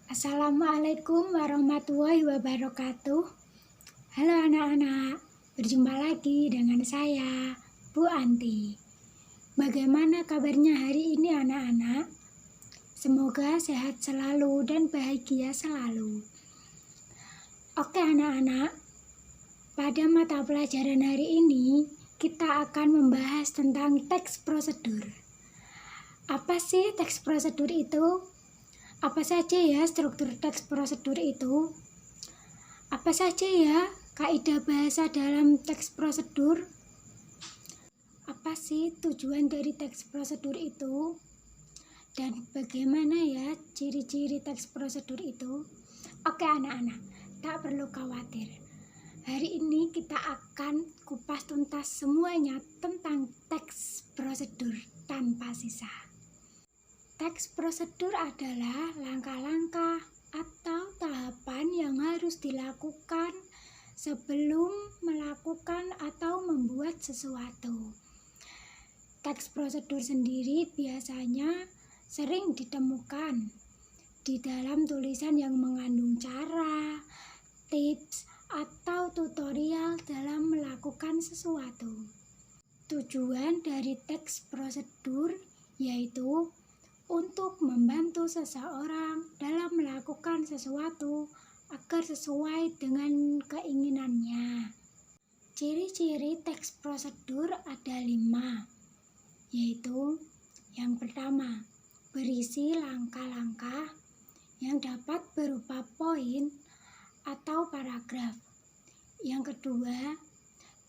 Assalamualaikum warahmatullahi wabarakatuh. Halo anak-anak, berjumpa lagi dengan saya, Bu Anti. Bagaimana kabarnya hari ini anak-anak? Semoga sehat selalu dan bahagia selalu. Oke anak-anak, pada mata pelajaran hari ini kita akan membahas tentang teks prosedur. Apa sih teks prosedur itu? Apa saja ya struktur teks prosedur itu? Apa saja ya kaidah bahasa dalam teks prosedur? Apa sih tujuan dari teks prosedur itu? Dan bagaimana ya ciri-ciri teks prosedur itu? Oke anak-anak, tak perlu khawatir. Hari ini kita akan kupas tuntas semuanya tentang teks prosedur tanpa sisa. Teks prosedur adalah langkah-langkah atau tahapan yang harus dilakukan sebelum melakukan atau membuat sesuatu. Teks prosedur sendiri biasanya sering ditemukan di dalam tulisan yang mengandung cara, tips, atau tutorial dalam melakukan sesuatu. Tujuan dari teks prosedur yaitu untuk membantu seseorang dalam melakukan sesuatu agar sesuai dengan keinginannya. Ciri-ciri teks prosedur ada 5, yaitu yang pertama, berisi langkah-langkah yang dapat berupa poin atau paragraf. Yang kedua,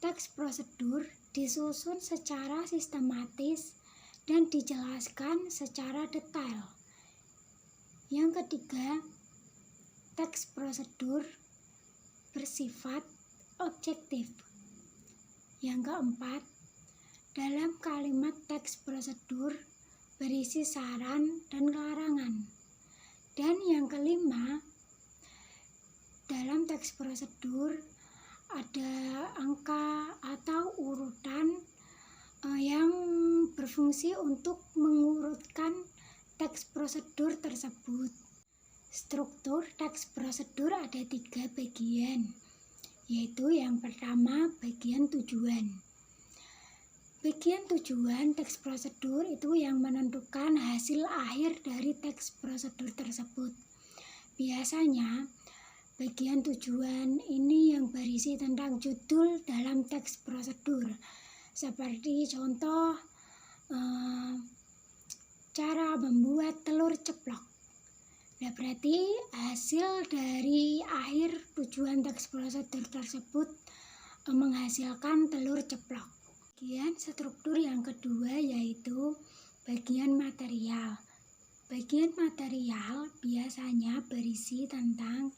teks prosedur disusun secara sistematis dan dijelaskan secara detail. Yang ketiga, teks prosedur bersifat objektif. Yang keempat, dalam kalimat teks prosedur berisi saran dan larangan. Dan yang kelima, dalam teks prosedur ada angka atau urutan yang berfungsi untuk mengurutkan teks prosedur tersebut. Struktur teks prosedur ada 3 bagian, yaitu yang pertama bagian tujuan. Bagian tujuan teks prosedur itu yang menentukan hasil akhir dari teks prosedur tersebut. Biasanya bagian tujuan ini yang berisi tentang judul dalam teks prosedur. Seperti contoh cara membuat telur ceplok. Nah, berarti hasil dari akhir tujuan teks prosedur tersebut menghasilkan telur ceplok. Bagian struktur yang kedua yaitu bagian material. Bagian material biasanya berisi tentang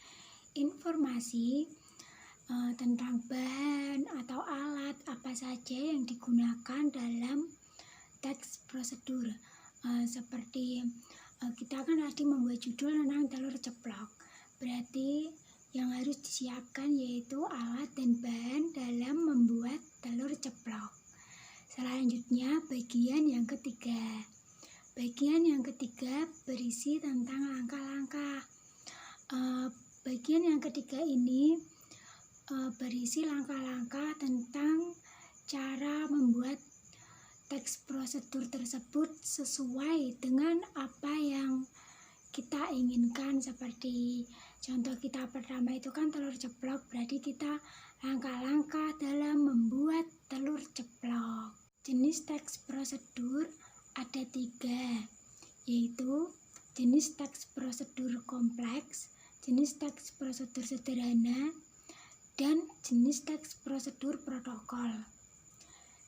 informasi tentang bahan atau alat apa saja yang digunakan dalam teks prosedur. Seperti kita kan tadi membuat judul tentang telur ceplok, berarti yang harus disiapkan yaitu alat dan bahan dalam membuat telur ceplok. Selanjutnya bagian yang ketiga. Bagian yang ketiga berisi tentang langkah-langkah. Bagian yang ketiga ini berisi langkah-langkah tentang cara membuat teks prosedur tersebut sesuai dengan apa yang kita inginkan. Seperti contoh kita pertama itu kan telur ceplok, berarti kita langkah-langkah dalam membuat telur ceplok. Jenis teks prosedur ada 3, yaitu jenis teks prosedur kompleks, jenis teks prosedur sederhana, dan jenis teks prosedur protokol.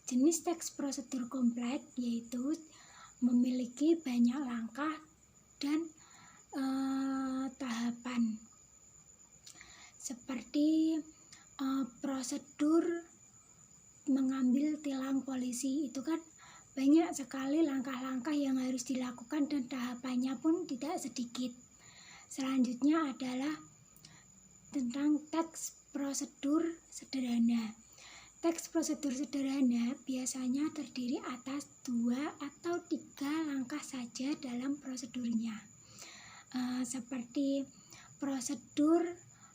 Jenis teks prosedur kompleks yaitu memiliki banyak langkah dan tahapan. Seperti prosedur mengambil tilang polisi, itu kan banyak sekali langkah-langkah yang harus dilakukan dan tahapannya pun tidak sedikit. Selanjutnya adalah tentang teks prosedur sederhana. Teks prosedur sederhana biasanya terdiri atas 2 atau 3 langkah saja dalam prosedurnya. seperti prosedur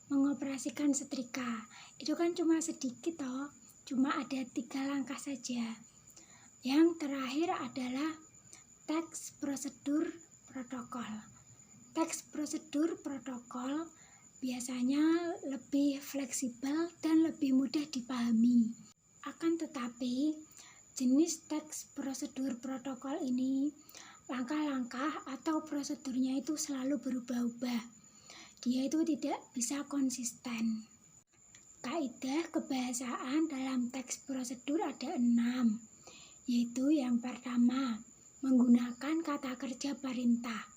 mengoperasikan setrika. Itu kan cuma sedikit toh, cuma ada 3 langkah saja. Yang terakhir adalah teks prosedur protokol. Teks prosedur protokol biasanya lebih fleksibel dan lebih mudah dipahami. Akan tetapi, jenis teks prosedur protokol ini, langkah-langkah atau prosedurnya itu selalu berubah-ubah. Dia itu tidak bisa konsisten. Kaidah kebahasaan dalam teks prosedur ada 6, yaitu yang pertama, menggunakan kata kerja perintah.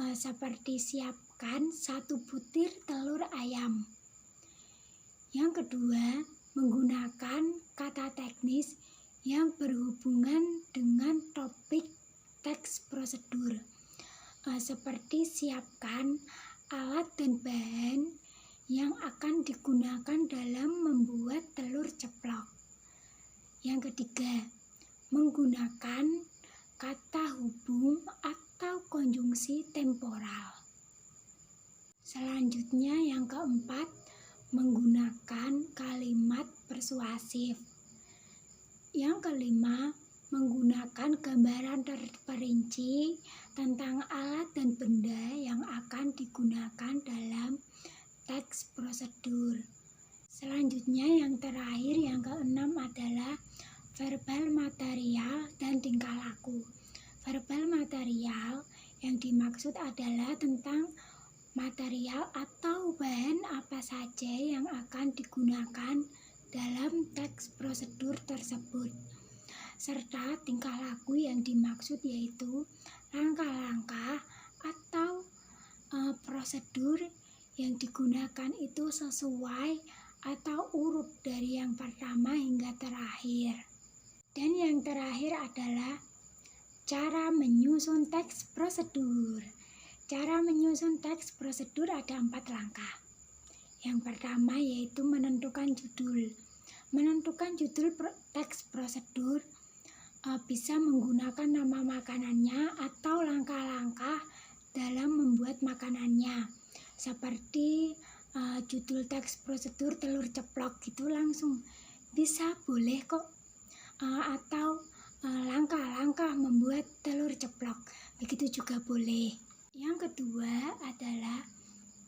Seperti siapkan 1 butir telur ayam. Yang kedua, menggunakan kata teknis yang berhubungan dengan topik teks prosedur. Seperti siapkan alat dan bahan yang akan digunakan dalam membuat telur ceplok. Yang ketiga, menggunakan kata hubung atau konjungsi temporal. Selanjutnya yang keempat, menggunakan kalimat persuasif. Yang kelima, menggunakan gambaran terperinci tentang alat dan benda yang akan digunakan dalam teks prosedur. Selanjutnya yang terakhir, yang keenam adalah verbal material dan tingkah laku. Verbal material yang dimaksud adalah tentang material atau bahan apa saja yang akan digunakan dalam teks prosedur tersebut. Serta tingkah laku yang dimaksud yaitu langkah-langkah atau prosedur yang digunakan itu sesuai atau urut dari yang pertama hingga terakhir. Dan yang terakhir adalah cara menyusun teks prosedur. Cara menyusun teks prosedur ada 4 langkah. Yang pertama yaitu menentukan judul. Menentukan judul teks prosedur bisa menggunakan nama makanannya atau langkah-langkah dalam membuat makanannya. Seperti judul teks prosedur telur ceplok gitu langsung bisa, boleh kok. Atau langkah-langkah membuat telur ceplok, begitu juga boleh. Yang kedua adalah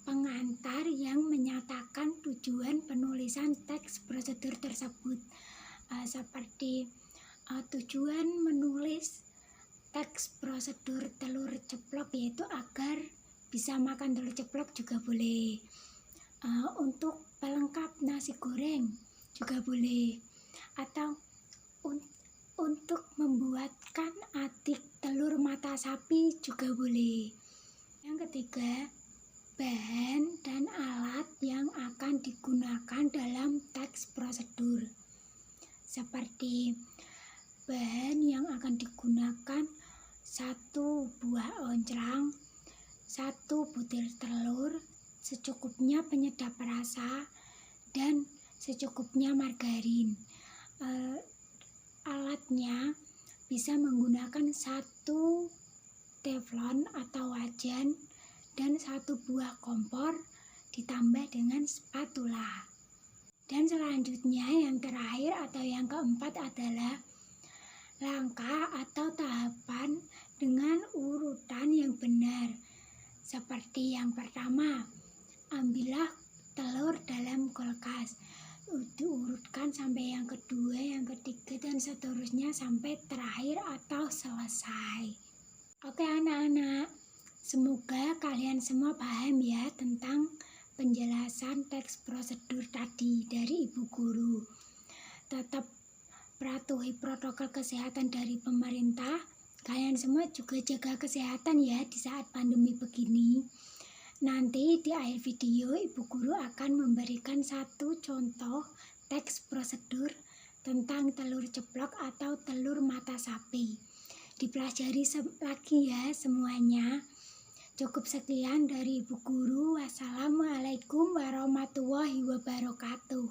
pengantar yang menyatakan tujuan penulisan teks prosedur tersebut. Seperti tujuan menulis teks prosedur telur ceplok yaitu agar bisa makan telur ceplok juga boleh. Untuk pelengkap nasi goreng juga boleh. Atau untuk membuatkan adik telur mata sapi juga boleh. Yang ketiga, bahan dan alat yang akan digunakan dalam teks prosedur. Seperti bahan yang akan digunakan 1 buah onclang, 1 butir telur, secukupnya penyedap rasa, dan secukupnya margarin. Alatnya bisa menggunakan 1 teflon atau wajan dan 1 buah kompor ditambah dengan spatula. Dan selanjutnya yang terakhir atau yang keempat adalah langkah atau tahapan dengan urutan yang benar. Seperti yang pertama, ambillah telur dalam kulkas. Diurutkan sampai yang kedua, yang ketiga, dan seterusnya sampai terakhir atau selesai. Oke anak-anak, semoga kalian semua paham ya tentang penjelasan teks prosedur tadi dari Ibu Guru. Tetap patuhi protokol kesehatan dari pemerintah. Kalian semua juga jaga kesehatan ya di saat pandemi begini. Nanti di akhir video Ibu Guru akan memberikan 1 contoh teks prosedur tentang telur ceplok atau telur mata sapi. Dipelajari lagi ya semuanya. Cukup sekian dari Ibu Guru. Wassalamualaikum warahmatullahi wabarakatuh.